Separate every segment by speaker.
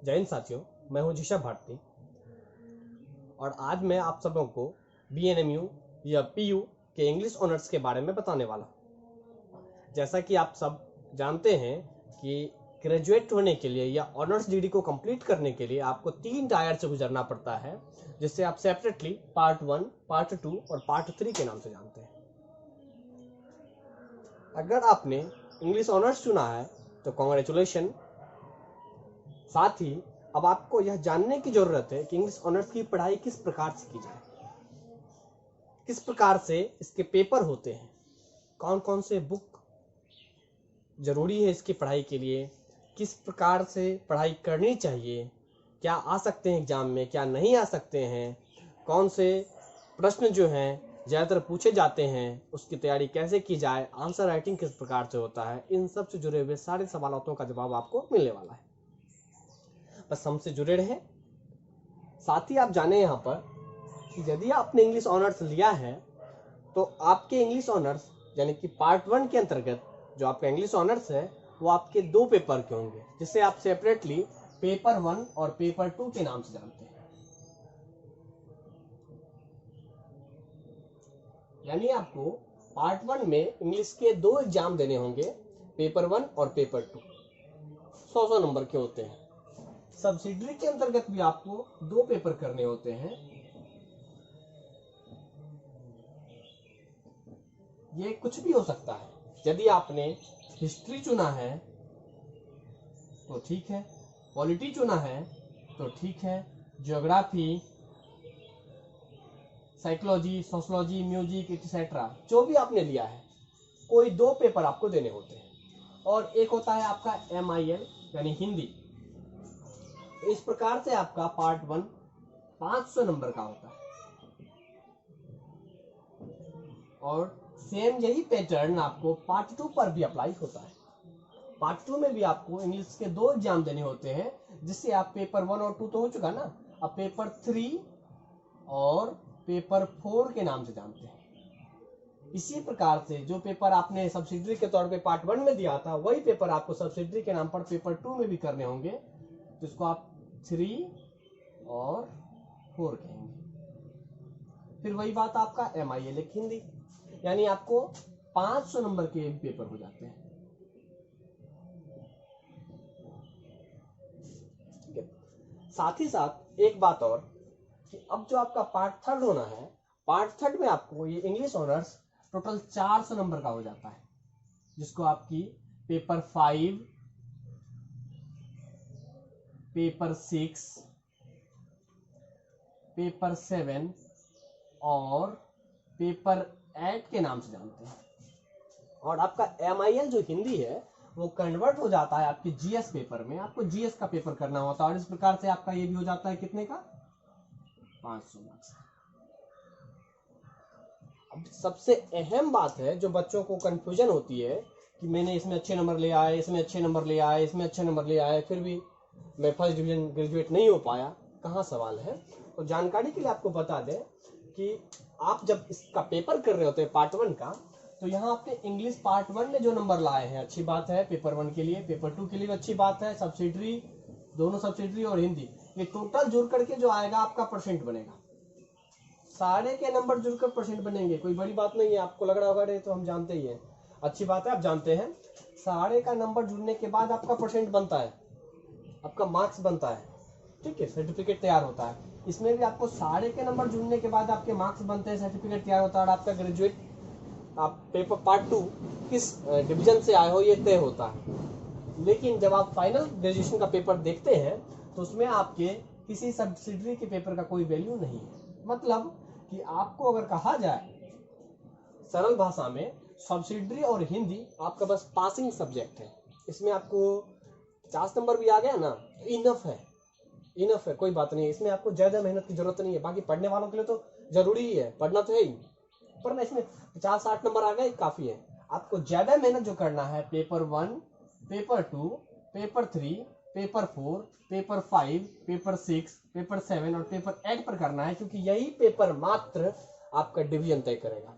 Speaker 1: जय हिंद साथियों, मैं हूं जिशा भारती और आज मैं आप सबों को BNMU या PU के इंग्लिश ऑनर्स के बारे में बताने वाला हूं। जैसा कि आप सब जानते हैं कि ग्रेजुएट होने के लिए या ऑनर्स डिग्री को कंप्लीट करने के लिए आपको 3 टायर से गुजरना पड़ता है, जिससे आप सेपरेटली पार्ट 1, पार्ट 2 और पार्ट 3 के नाम से जानते हैं। अगर आपने इंग्लिश ऑनर्स चुना है तो कॉन्ग्रेचुलेशन। साथ ही अब आपको यह जानने की जरूरत है कि इंग्लिश ऑनर्स की पढ़ाई किस प्रकार से की जाए, किस प्रकार से इसके पेपर होते हैं, कौन कौन से बुक जरूरी है इसकी पढ़ाई के लिए, किस प्रकार से पढ़ाई करनी चाहिए, क्या आ सकते हैं एग्जाम में, क्या नहीं आ सकते हैं, कौन से प्रश्न जो हैं ज़्यादातर पूछे जाते हैं, उसकी तैयारी कैसे की जाए, आंसर राइटिंग किस प्रकार से होता है, इन सब से जुड़े हुए सारे सवालों का जवाब आपको मिलने वाला है। बस हमसे जुड़े रहें। साथ ही आप जाने यहाँ पर कि यदि आपने इंग्लिश ऑनर्स लिया है तो आपके इंग्लिश ऑनर्स यानी कि पार्ट 1 के अंतर्गत जो आपका इंग्लिश ऑनर्स है वो आपके 2 पेपर के होंगे, जिसे आप सेपरेटली पेपर 1 और पेपर 2 के नाम से जानते हैं। यानी आपको पार्ट 1 में इंग्लिश के 2 एग्जाम देने होंगे, पेपर 1 और पेपर 2। 100 नंबर के होते हैं। सब्सिडरी के अंतर्गत भी आपको 2 पेपर करने होते हैं। ये कुछ भी हो सकता है। यदि आपने हिस्ट्री चुना है तो ठीक है, पॉलिटी चुना है तो ठीक है, geography, psychology, sociology, music etcetera जो भी आपने लिया है, कोई 2 पेपर आपको देने होते हैं। और एक होता है आपका MIL यानी हिंदी। इस प्रकार से आपका पार्ट 1 500 नंबर का होता है और सेम यही पैटर्न आपको पार्ट 2 पर भी अप्लाई होता है। पार्ट 2 में भी आपको इंग्लिश के 2 एग्जाम देने होते हैं, जिससे आप पेपर 1 और 2 तो हो चुका ना, अब पेपर 3 और पेपर 4 के नाम से जानते हैं। इसी प्रकार से जो पेपर आपने सब्सिडरी के तौर पे पार्ट 1 में दिया था, वही पेपर आपको सब्सिडरी के नाम पर पेपर 2 में भी करने होंगे, जिसको आप 3 और 4 कहेंगे। फिर वही बात आपका MIL एक हिंदी, यानी आपको 500 नंबर के पेपर हो जाते हैं। साथ ही साथ एक बात और कि अब जो आपका पार्ट 3 होना है, पार्ट 3 में आपको ये इंग्लिश ऑनर्स टोटल 400 नंबर का हो जाता है, जिसको आपकी पेपर 5, पेपर 6, पेपर 7 और पेपर 8 के नाम से जानते हैं। और आपका MIL जो हिंदी है वो कन्वर्ट हो जाता है आपके GS पेपर में। आपको GS का पेपर करना होता है और इस प्रकार से आपका ये भी हो जाता है कितने का, 500 मार्क्स। अब सबसे अहम बात है जो बच्चों को कंफ्यूजन होती है कि मैंने इसमें अच्छे नंबर ले आए, इसमें अच्छे नंबर ले आए, इसमें अच्छे नंबर ले आए, फिर भी मैं फर्स्ट डिवीजन ग्रेजुएट नहीं हो पाया, कहाँ सवाल है। तो जानकारी के लिए आपको बता दें कि आप जब इसका पेपर कर रहे होते हैं पार्ट 1 का, तो यहाँ आपने इंग्लिश पार्ट 1 में जो नंबर लाए हैं अच्छी बात है, पेपर 1 के लिए, पेपर 2 के लिए भी अच्छी बात है, सब्सिडरी, दोनों सब्सिडरी और हिंदी, ये टोटल जुड़ करके जो आएगा आपका परसेंट बनेगा। सारे के नंबर जुड़कर परसेंट बनेंगे, कोई बड़ी बात नहीं है। आपको लग रहा होगा रे तो हम जानते ही हैं, अच्छी बात है, आप जानते हैं। सारे का नंबर जुड़ने के बाद आपका परसेंट बनता है, आपका मार्क्स बनता है, ठीक है, सर्टिफिकेट तैयार होता है। इसमें भी आपको सारे के नंबर जुड़ने के बाद आपके मार्क्स बनते हैं, सर्टिफिकेट तैयार होता है और आपका ग्रेजुएट आप पेपर पार्ट 2 किस डिवीजन से आए हो ये तय होता है। लेकिन जब आप फाइनल ग्रेजुएशन का पेपर देखते हैं तो उसमें आपके किसी सब्सिडरी के पेपर का कोई वैल्यू नहीं है। मतलब कि आपको अगर कहा जाए सरल भाषा में, सब्सिडरी और हिंदी आपका बस पासिंग सब्जेक्ट है। इसमें आपको 50 नंबर भी आ गया ना, इनफ है, इनफ है, कोई बात नहीं। इसमें आपको ज्यादा मेहनत की जरूरत नहीं है। बाकी पढ़ने वालों के लिए तो जरूरी ही है, पढ़ना तो है ही, पर ना इसमें 50-60 नंबर आ गए काफी है। आपको ज्यादा मेहनत जो करना है paper 1, paper 2, paper 3, paper 4, paper 5, paper 6, paper 7 और पेपर 8 पर करना है, क्योंकि यही पेपर मात्र आपका डिवीजन तय करेगा,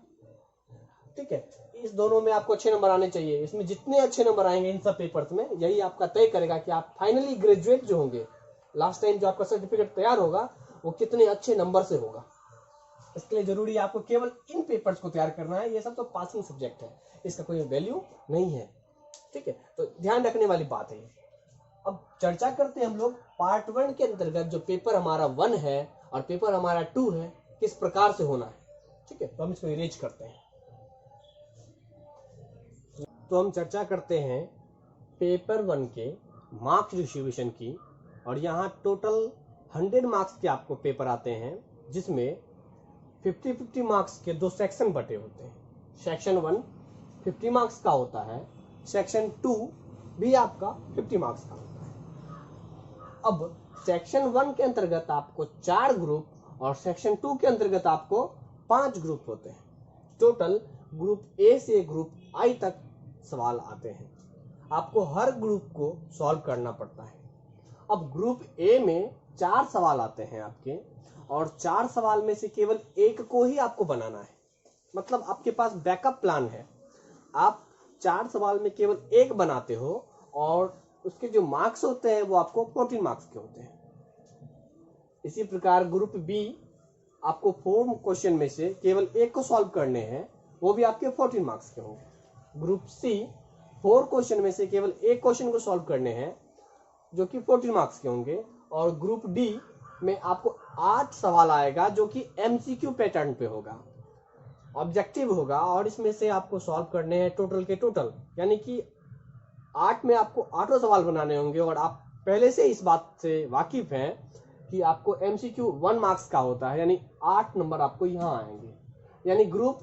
Speaker 1: ठीक है। इस दोनों में आपको अच्छे नंबर आने चाहिए। इसमें जितने अच्छे नंबर आएंगे इन सब पेपर्स में, यही आपका तय करेगा कि आप फाइनली ग्रेजुएट जो होंगे लास्ट टाइम जो आपका सर्टिफिकेट तैयार होगा वो कितने अच्छे नंबर से होगा। इसके लिए जरूरी है आपको केवल इन पेपर्स को तैयार करना है। ये सब तो पासिंग सब्जेक्ट है, इसका कोई वैल्यू नहीं है, ठीक है। तो ध्यान रखने वाली बात है ये। अब चर्चा करते हैं हम लोग पार्ट 1 के अंतर्गत जो पेपर हमारा 1 है और पेपर हमारा 2 है किस प्रकार से होना है, ठीक है। तो हम इसको इरेज करते हैं। तो हम चर्चा करते हैं पेपर 1 के मार्क्स डिस्ट्रीब्यूशन की। और यहाँ टोटल 100 मार्क्स के आपको पेपर आते हैं, जिसमें 50-50 मार्क्स के 2 सेक्शन बटे होते हैं। सेक्शन 1 50 मार्क्स का होता है, सेक्शन 2 भी आपका 50 मार्क्स का होता है। अब सेक्शन 1 के अंतर्गत आपको 4 ग्रुप और सेक्शन 2 के अंतर्गत आपको 5 ग्रुप होते हैं। टोटल ग्रुप ए से ग्रुप आई तक सवाल आते हैं। आपको हर ग्रुप को सॉल्व करना पड़ता है। अब ग्रुप ए में 4 सवाल आते हैं आपके, और 4 सवाल में से केवल एक को ही आपको बनाना है। मतलब आपके पास बैकअप प्लान है। आप 4 सवाल में केवल एक बनाते हो और उसके जो मार्क्स होते हैं वो आपको 14 मार्क्स के होते हैं। इसी प्रकार ग्रुप बी आपको 4 क्वेश्चन में से केवल एक को सॉल्व करने हैं, वो भी आपके 14 मार्क्स के होंगे। ग्रुप सी 4 क्वेश्चन में से केवल एक क्वेश्चन को सॉल्व करने हैं, जो कि 14 मार्क्स के होंगे। और ग्रुप डी में आपको 8 सवाल आएगा, जो कि एमसीक्यू पैटर्न पे होगा, ऑब्जेक्टिव होगा, और इसमें से आपको सॉल्व करने हैं टोटल के टोटल। यानी कि 8 में आपको 8 सवाल बनाने होंगे। और आप पहले से इस बात से वाकिफ हैं कि आपको एमसीक्यू 1 मार्क्स का होता है, यानी 8 नंबर आपको यहाँ आएंगे। यानी ग्रुप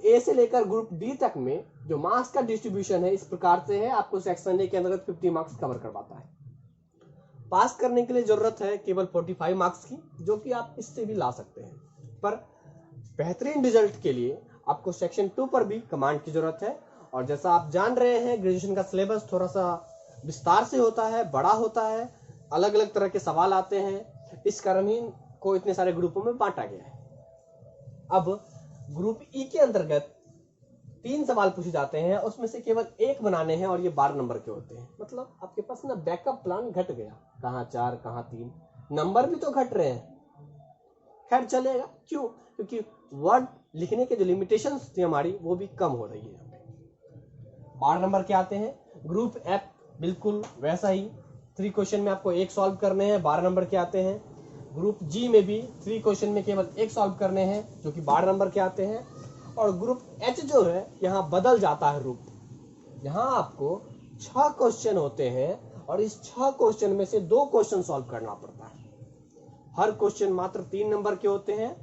Speaker 1: ए से लेकर ग्रुप डी तक में जो मार्क्स का डिस्ट्रीब्यूशन है इस प्रकार से है। आपको सेक्शन ए के अंतर्गत 50 मार्क्स कवर करवाता है। पास करने के लिए जरूरत है केवल 45 मार्क्स की, जो कि आप इससे भी ला सकते हैं। पर बेहतरीन रिजल्ट के लिए आपको सेक्शन 2 पर भी कमांड की जरूरत है। और जैसा आप जान रहे हैं, ग्रेजुएशन का सिलेबस थोड़ा सा विस्तार से होता है, बड़ा होता है, अलग अलग तरह के सवाल आते हैं। इस कारण ही को इतने सारे ग्रुपों में बांटा गया है। अब ग्रुप ई के अंतर्गत 3 सवाल पूछे जाते हैं, उसमें से केवल एक बनाने हैं, और ये 12 नंबर के होते हैं। मतलब आपके पास ना बैकअप प्लान घट गया, कहाँ 4 कहाँ 3, नंबर भी तो घट रहे हैं। खैर चलेगा, क्यों? क्योंकि वर्ड लिखने के जो लिमिटेशंस थी हमारी, वो भी कम हो रही है। 12 नंबर के आते हैं। ग्रुप एफ बिल्कुल वैसा ही, 3 क्वेश्चन में आपको एक सॉल्व करने हैं, 12 नंबर के आते हैं। ग्रुप जी में भी 3 क्वेश्चन में केवल एक सॉल्व करने हैं, जो कि 12 नंबर के आते हैं। और ग्रुप एच जो है, यहाँ बदल जाता है रूप। यहाँ आपको 6 क्वेश्चन होते हैं, और इस 6 क्वेश्चन में से 2 क्वेश्चन सॉल्व करना पड़ता है। हर क्वेश्चन मात्र 3 नंबर के होते हैं,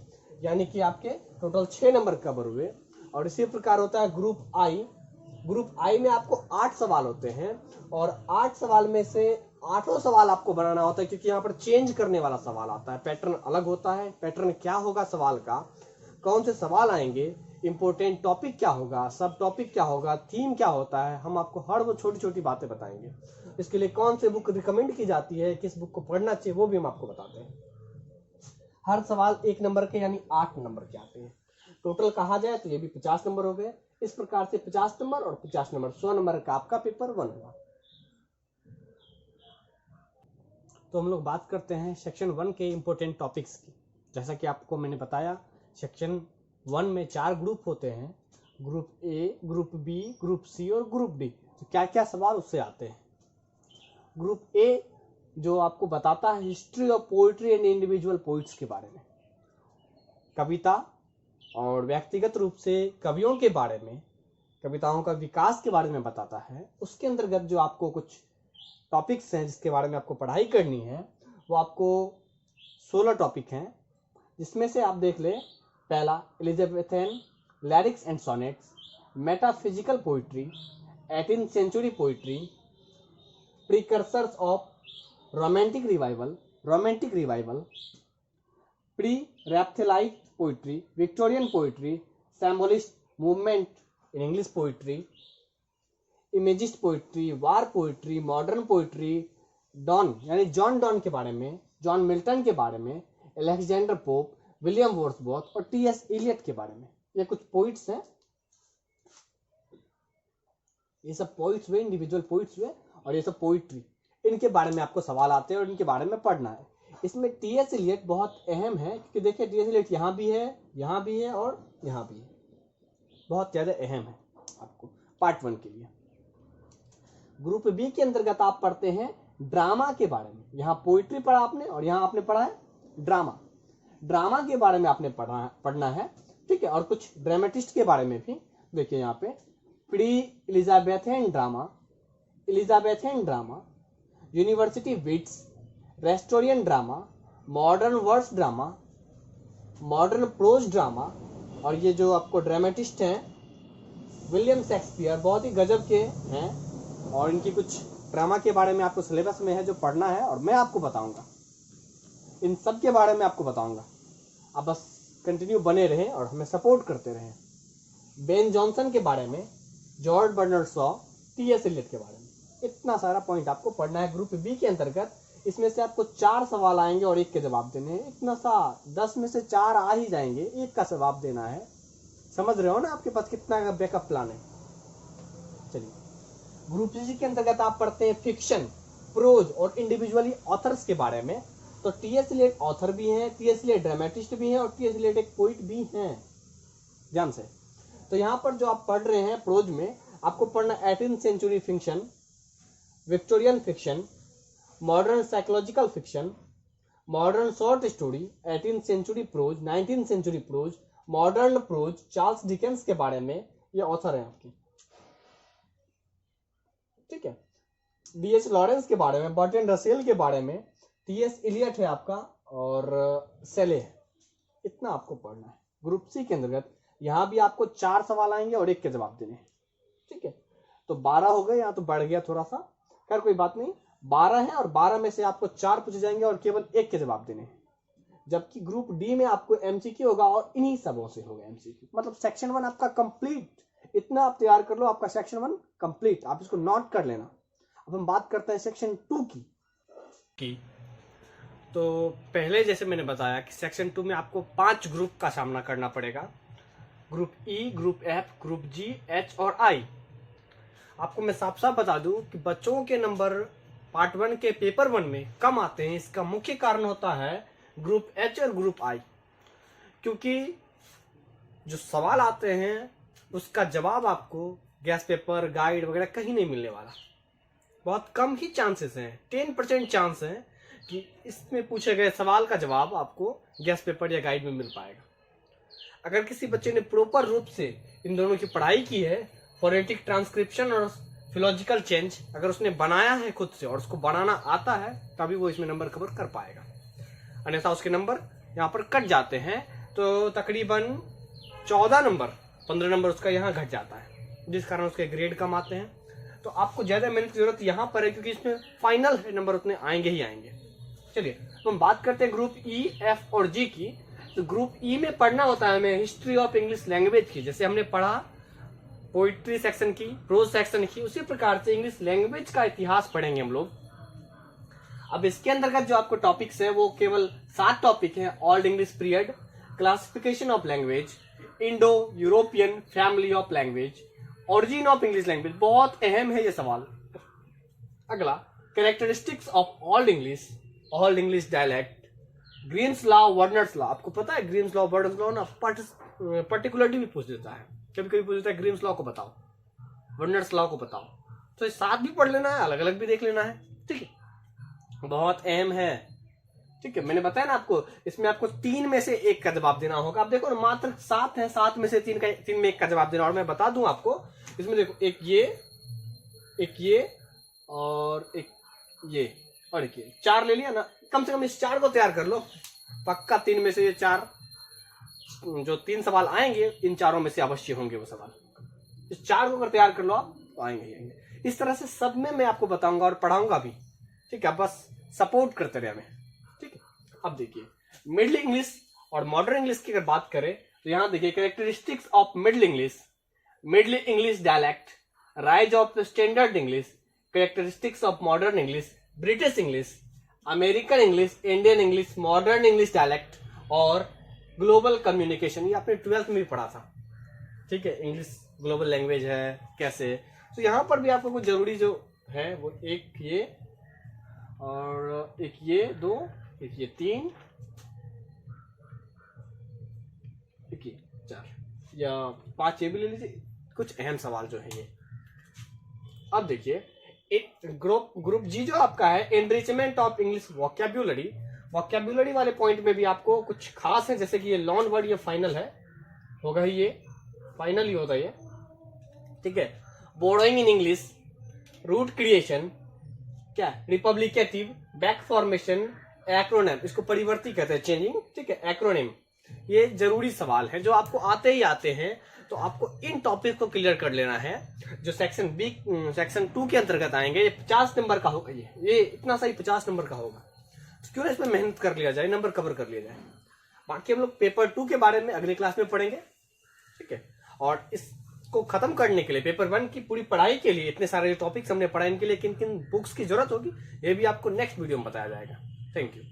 Speaker 1: यानी कि आपके टोटल 6 नंबर कवर हुए। और इसी प्रकार होता है ग्रुप आई। ग्रुप आई में आपको 8 सवाल होते हैं, और 8 सवाल में से 8 सवाल आपको बनाना होता है, क्योंकि यहाँ पर चेंज करने वाला सवाल आता है। पैटर्न अलग होता है। पैटर्न क्या होगा सवाल का, कौन से सवाल आएंगे, इंपोर्टेंट टॉपिक क्या होगा, सब टॉपिक क्या होगा, थीम क्या होता है, हम आपको हर वो छोटी छोटी बातें बताएंगे। इसके लिए कौन से बुक रिकमेंड की जाती है, किस बुक को पढ़ना चाहिए, वो भी हम आपको बताते हैं। हर सवाल 1 नंबर के यानी 8 नंबर के आते हैं। टोटल कहा जाए तो ये भी 50 नंबर हो गए। इस प्रकार से 50 नंबर और 50 नंबर 100 नंबर का आपका पेपर 1 हुआ। तो हम लोग बात करते हैं सेक्शन 1 के इंपोर्टेंट टॉपिक्स की। जैसा कि आपको मैंने बताया, सेक्शन 1 में 4 ग्रुप होते हैं, group A, group B, group C और ग्रुप डी। तो क्या क्या सवाल उससे आते हैं। ग्रुप ए जो आपको बताता है history of poetry and individual poets के बारे में, कविता और व्यक्तिगत रूप से कवियों के बारे में, कविताओं का विकास के बारे में बताता है। उसके अंतर्गत जो आपको कुछ टॉपिक्स हैं जिसके बारे में आपको पढ़ाई करनी है, वो आपको 16 टॉपिक हैं, जिसमें से आप देख ले। पहला Elizabethan lyrics and sonnets, metaphysical poetry, 18th century poetry, precursors of romantic revival, pre Raphaelite poetry, Victorian poetry, symbolist movement in English poetry, imagist poetry, war poetry, modern poetry, Donne यानी John Donne के बारे में, John Milton के बारे में, Alexander Pope, William Wordsworth और T S. Eliot के बारे में। ये कुछ पोइट्स हैं, ये सब पोइट्स हुए, इंडिविजुअल पोइट्स हुए, और ये सब पोइट्री। इनके बारे में आपको सवाल आते हैं और इनके बारे में पढ़ना है। इसमें टीएस इलियट बहुत अहम है, क्योंकि देखिए टीएस इलियट यहाँ भी है, यहाँ भी है और यहाँ भी है, बहुत ज़्यादा अहम है आपको पार्ट 1 के लिए। ग्रुप बी के अंतर्गत आप पढ़ते हैं ड्रामा के बारे में। यहाँ पोइट्री पढ़ा आपने और यहाँ आपने पढ़ा है ड्रामा। ड्रामा के बारे में आपने पढ़ना है, ठीक है। और कुछ ड्रामेटिस्ट के बारे में भी देखिए यहाँ पे pre Elizabethan drama, Elizabethan drama, university wits, restoration drama, modern verse drama, modern prose drama. और ये जो आपको ड्रामेटिस्ट हैं विलियम शेक्सपियर, बहुत ही गजब के हैं और इनकी कुछ ड्रामा के बारे में आपको सिलेबस में है जो पढ़ना है और मैं आपको बताऊंगा, इन सब के बारे में आपको बताऊंगा। आप बस कंटिन्यू बने रहें और हमें सपोर्ट करते रहें। बेन जॉनसन के बारे में, George Bernard Shaw, TS Eliot के बारे में, इतना सारा पॉइंट आपको पढ़ना है ग्रुप बी के अंतर्गत। इसमें से आपको 4 सवाल आएंगे और 1 के जवाब देने हैं। इतना सा 10 में से 4 आ ही जाएंगे, 1 का जवाब देना है। समझ रहे हो ना आपके पास कितना बैकअप प्लान है। चलिए, ग्रुप सी के अंतर्गत आप पढ़ते हैं फिक्शन, प्रोज और इंडिविजुअली ऑथर्स के बारे में। तो टीएस इलियट ऑथर भी हैं, टीएस इलियट ड्रामेटिस्ट भी हैं और टीएस इलियट एक पोइट भी हैं, ध्यान से। तो यहाँ पर जो आप पढ़ रहे हैं प्रोज में, आपको पढ़ना 18th century fiction, Victorian fiction, modern psychological fiction, modern short story, 18th century prose, 19th century prose, modern prose, Charles Dickens के बारे में ये ऑथर हैं आपके, ठीक है। डीएच लॉरेंस के बारे में, बर्ट्रैंड रसेल के बारे में, टीएस इलियट है आपका और सेले है। इतना आपको पढ़ना है ग्रुप सी के अंतर्गत। यहाँ भी आपको 4 सवाल आएंगे और 1 के जवाब देने हैं, ठीक है। तो 12 हो गए, यहाँ तो बढ़ गया थोड़ा सा, खैर कोई बात नहीं। 12 है और 12 में से आपको 4 पूछे जाएंगे और केवल 1 के जवाब देने हैं। जबकि ग्रुप डी में आपको एमसीक्यू होगा और इन्हीं सबों से होगा एमसीक्यू। मतलब सेक्शन 1 आपका कंप्लीट। इतना आप तैयार कर लो, आपका सेक्शन 1 कंप्लीट। आप इसको नोट कर लेना। अब हम बात करते हैं सेक्शन 2 की। तो पहले जैसे मैंने बताया कि सेक्शन 2 में आपको 5 ग्रुप का सामना करना पड़ेगा। Group E, group F, group G, H और आई। आपको मैं साफ साफ बता दूं कि बच्चों के नंबर पार्ट 1 के पेपर 1 में कम आते हैं। इसका मुख्य कारण होता है ग्रुप एच और ग्रुप आई, क्योंकि जो सवाल आते हैं उसका जवाब आपको गैस पेपर, गाइड वगैरह कहीं नहीं मिलने वाला। बहुत कम ही चांसेस हैं, 10% चांस है कि इसमें पूछे गए सवाल का जवाब आपको गैस पेपर या गाइड में मिल पाएगा। अगर किसी बच्चे ने प्रॉपर रूप से इन दोनों की पढ़ाई की है, फोनेटिक ट्रांसक्रिप्शन और फिलोलॉजिकल चेंज अगर उसने बनाया है खुद से और उसको बनाना आता है, तभी वो इसमें नंबर कवर कर पाएगा। अन्यथा उसके नंबर यहाँ पर कट जाते हैं। तो तकरीबन 14 नंबर, 15 नंबर उसका यहाँ घट जाता है, जिस कारण उसके ग्रेड कम आते हैं। तो आपको ज्यादा मेहनत की जरूरत यहाँ पर है, क्योंकि इसमें फाइनल नंबर उतने आएंगे ही आएंगे। चलिए, तो हम बात करते हैं ग्रुप ई, एफ और जी की। तो ग्रुप ई में पढ़ना होता है हमें हिस्ट्री ऑफ इंग्लिश लैंग्वेज की। जैसे हमने पढ़ा पोइट्री सेक्शन की, प्रोज सेक्शन की, उसी प्रकार से इंग्लिश लैंग्वेज का इतिहास पढ़ेंगे हम लोग। अब इसके अंतर्गत जो आपको टॉपिक्स है वो केवल 7 टॉपिक है। Old English period, classification of language, Indo European family of language, origin of English language, बहुत अहम है ये सवाल। अगला, characteristics of Old English dialect, Grimm's law, Verner's law. आपको पता है ग्रीन्स लॉ, वर्नर्स लॉ ना पर्टिकुलरली भी पूछ देता है, कभी कभी पूछ देता है ग्रीन्स लॉ को बताओ, वर्नर्स लॉ को बताओ। तो ये 7 भी पढ़ लेना है, अलग अलग भी देख लेना है, ठीक है। बहुत अहम है, ठीक है। मैंने बताया ना आपको, इसमें आपको 3 में से 1 का जवाब देना होगा। आप देखो ना, मात्र 7 है, 7 में से 3 में 1 का जवाब देना। और मैं बता दूं आपको, इसमें देखो एक ये और एक ये और एक ये, 4 ले लिया ना। कम से कम इस 4 को तैयार कर लो, पक्का 3 में से ये 4 जो 3 सवाल आएंगे, इन 4 में से अवश्य होंगे वो सवाल। इस 4 को अगर तैयार कर लो आप, तो आएंगे। इस तरह से सब में मैं आपको बताऊंगा और पढ़ाऊंगा भी, ठीक है। बस सपोर्ट करते रहे हमें, ठीक है। अब देखिए, मिडिल इंग्लिश और मॉडर्न इंग्लिश की अगर बात करें तो यहाँ देखिए, characteristics of middle English dialect, rise of standard English, characteristics of modern English, British English, American English, Indian English, modern English dialect और ग्लोबल कम्युनिकेशन। ये आपने 12th में भी पढ़ा था, ठीक है। इंग्लिश ग्लोबल लैंग्वेज है कैसे। तो यहाँ पर भी आपको कुछ जरूरी जो है वो एक ये और एक ये 2, एक ये 3, एक ये 4 या 5 ये भी ले लीजिए। कुछ अहम सवाल जो है ये। अब देखिए ग्रुप जी जो आपका है enrichment of English vocabulary, vocabulary वाले पॉइंट में भी आपको कुछ खास है, जैसे कि ये लॉन वर्ड ये फाइनल है, होगा ही ये फाइनल ही होता है ये, ठीक है। Borrowing in English, root creation, क्या रिपब्लिकेटिव, बैक फॉर्मेशन, एक्रोनिम, इसको परिवर्ती कहते हैं, चेंजिंग, ठीक है, एक्रोनिम। ये जरूरी सवाल है जो आपको आते ही आते हैं, तो आपको इन टॉपिक को क्लियर कर लेना है जो सेक्शन बी सेक्शन 2 के अंतर्गत आएंगे। ये 50 नंबर का होगा, ये इतना सही 50 नंबर का होगा, तो क्यों ना इसमें मेहनत कर लिया जाए, नंबर कवर कर लिया जाए। बाकी हम लोग पेपर 2 के बारे में अगले क्लास में पढ़ेंगे, ठीक है। और इसको खत्म करने के लिए पेपर 1 की पूरी पढ़ाई के लिए इतने सारे टॉपिक्स हमने पढ़ा, इनके लिए किन किन बुक्स की जरूरत होगी ये भी आपको नेक्स्ट वीडियो में बताया जाएगा। Thank you.